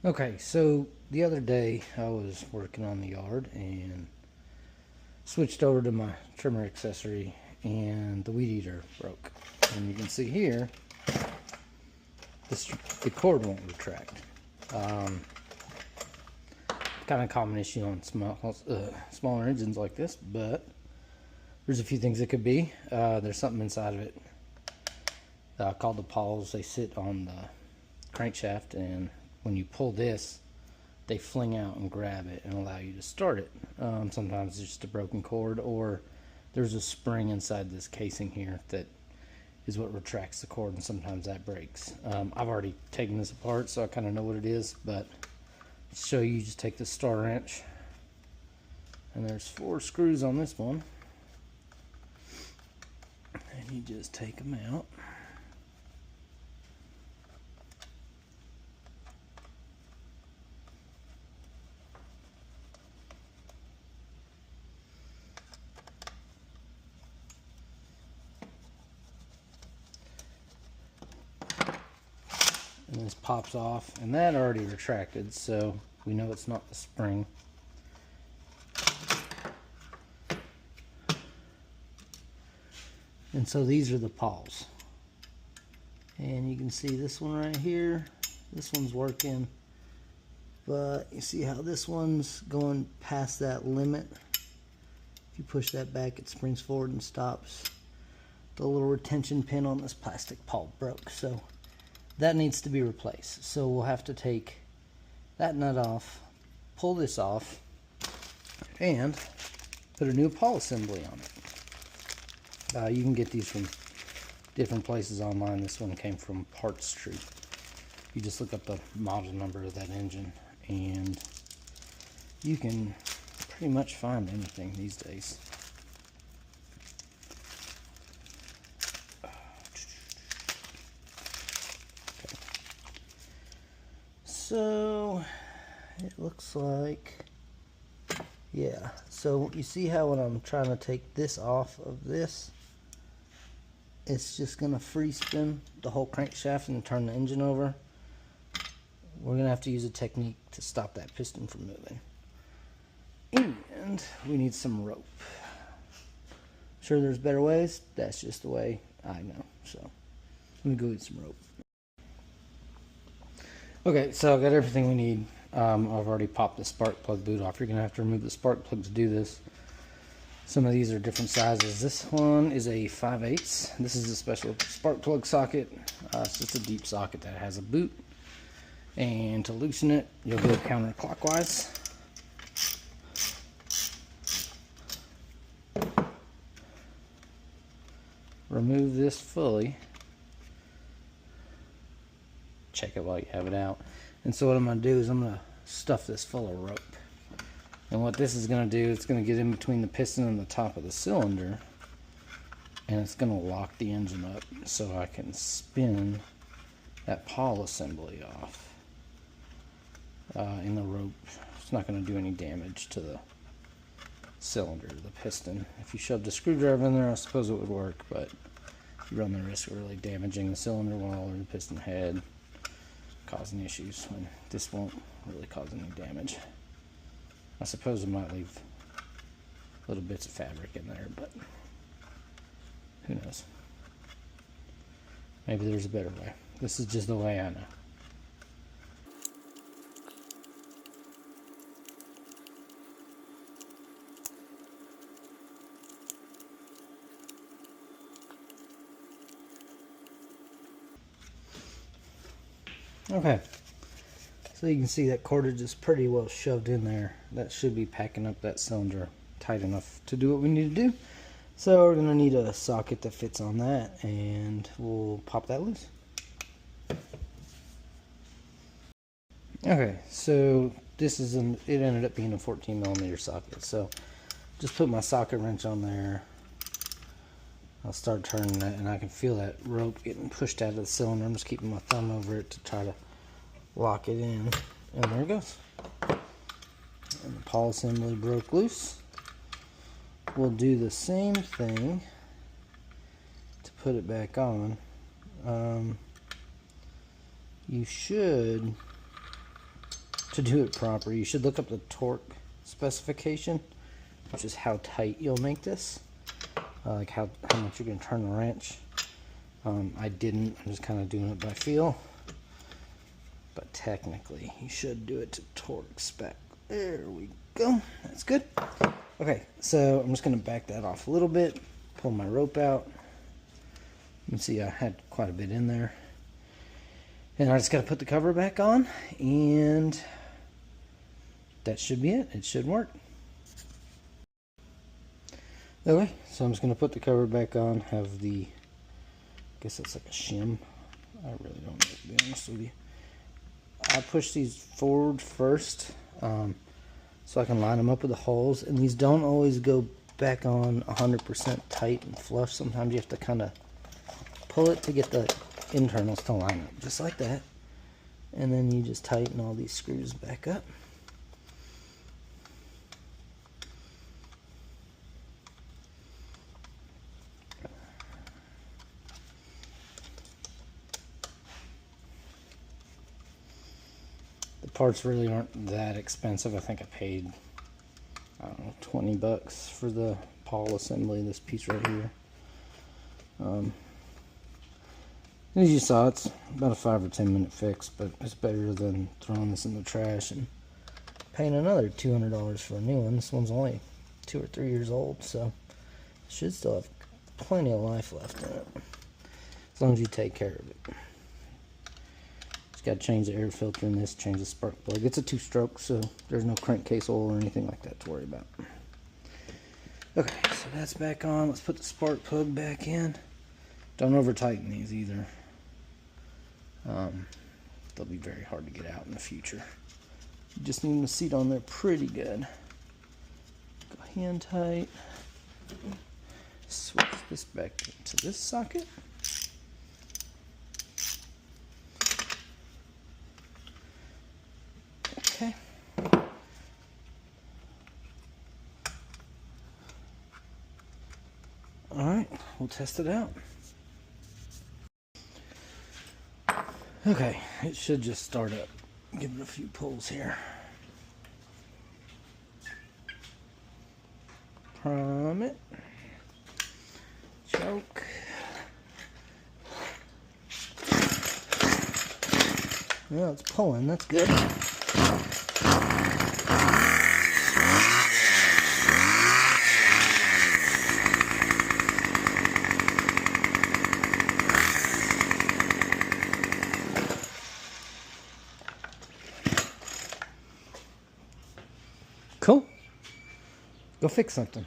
Okay, so the other day I was working on the yard and switched over to my trimmer accessory and the weed eater broke. And you can see here, the cord won't retract. Kind of common issue on smaller engines like this, but there's a few things it could be. There's something inside of it called the pawls. They sit on the crankshaft, and when you pull this, they fling out and grab it and allow you to start it. Sometimes it's just a broken cord, or there's a spring inside this casing here that is what retracts the cord, and sometimes that breaks. I've already taken this apart, so I kind of know what it is, but to show you, just take the star wrench, and there's 4 screws on this one, and you just take them out. And this pops off, and that already retracted, so we know it's not the spring. And so these are the pawls, and you can see this one right here, this one's working, but you see how this one's going past that limit. If you push that back, it springs forward and stops. The little retention pin on this plastic pawl broke, so that needs to be replaced. So we'll have to take that nut off, pull this off, and put a new pawl assembly on it. You can get these from different places online. This one came from Parts Street. You just look up the model number of that engine, and you can pretty much find anything these days. So it looks like, yeah, so you see how when I'm trying to take this off of this, it's just going to free spin the whole crankshaft and turn the engine over. We're going to have to use a technique to stop that piston from moving. And we need some rope. Sure, there's better ways. That's just the way I know. So let me go get some rope. Okay, so I've got everything we need. I've already popped the spark plug boot off. You're going to have to remove the spark plug to do this. Some of these are different sizes. This one is a 5/8. This is a special spark plug socket. It's just a deep socket that has a boot. And to loosen it, you'll go counterclockwise. Remove this fully. Check it while you have it out. And so what I'm going to do is I'm going to stuff this full of rope. And what this is going to do, it's going to get in between the piston and the top of the cylinder, and it's going to lock the engine up so I can spin that pawl assembly off in the rope. It's not going to do any damage to the cylinder, the piston. If you shoved a screwdriver in there, I suppose it would work, but you run the risk of really damaging the cylinder wall or the piston head, causing issues, when this won't really cause any damage. I suppose it might leave little bits of fabric in there, but who knows? Maybe there's a better way. This is just the way I know. Okay, so you can see that cordage is pretty well shoved in there. That should be packing up that cylinder tight enough to do what we need to do. So we're going to need a socket that fits on that, and we'll pop that loose. Okay, so this is it ended up being a 14mm socket. So just put my socket wrench on there. I'll start turning that, and I can feel that rope getting pushed out of the cylinder. I'm just keeping my thumb over it to try to lock it in, and there it goes. And the pawl assembly broke loose. We'll do the same thing to put it back on. You should to do it proper, you should look up the torque specification, which is how tight you'll make this, like how much you're going to turn the wrench. I didn't. I'm just kind of doing it by feel. But technically, you should do it to torque spec. There we go. That's good. Okay, so I'm just going to back that off a little bit. Pull my rope out. You can see I had quite a bit in there. And I just got to put the cover back on. And that should be it. It should work. Okay, so I'm just going to put the cover back on. Have the, I guess that's like a shim. I really don't know, to be honest with you. I push these forward first so I can line them up with the holes. And these don't always go back on 100% tight and flush. Sometimes you have to kind of pull it to get the internals to line up, just like that. And then you just tighten all these screws back up. The parts really aren't that expensive. I think I paid, I don't know, 20 bucks for the pawl assembly, this piece right here. As you saw, it's about a 5 or 10 minute fix, but it's better than throwing this in the trash and paying another $200 for a new one. This one's only 2 or 3 years old, so it should still have plenty of life left in it, as long as you take care of it. Just got to change the air filter in this, change the spark plug. It's a 2-stroke, so there's no crankcase oil or anything like that to worry about. Okay, so that's back on. Let's put the spark plug back in. Don't over tighten these either. They'll be very hard to get out in the future. You just need them to seat on there pretty good. Go hand tight. Switch this back to this socket. Okay. Alright, we'll test it out. Okay, it should just start up. Give it a few pulls here. Prime it. Choke. Yeah, it's pulling. That's good. Cool. Go fix something.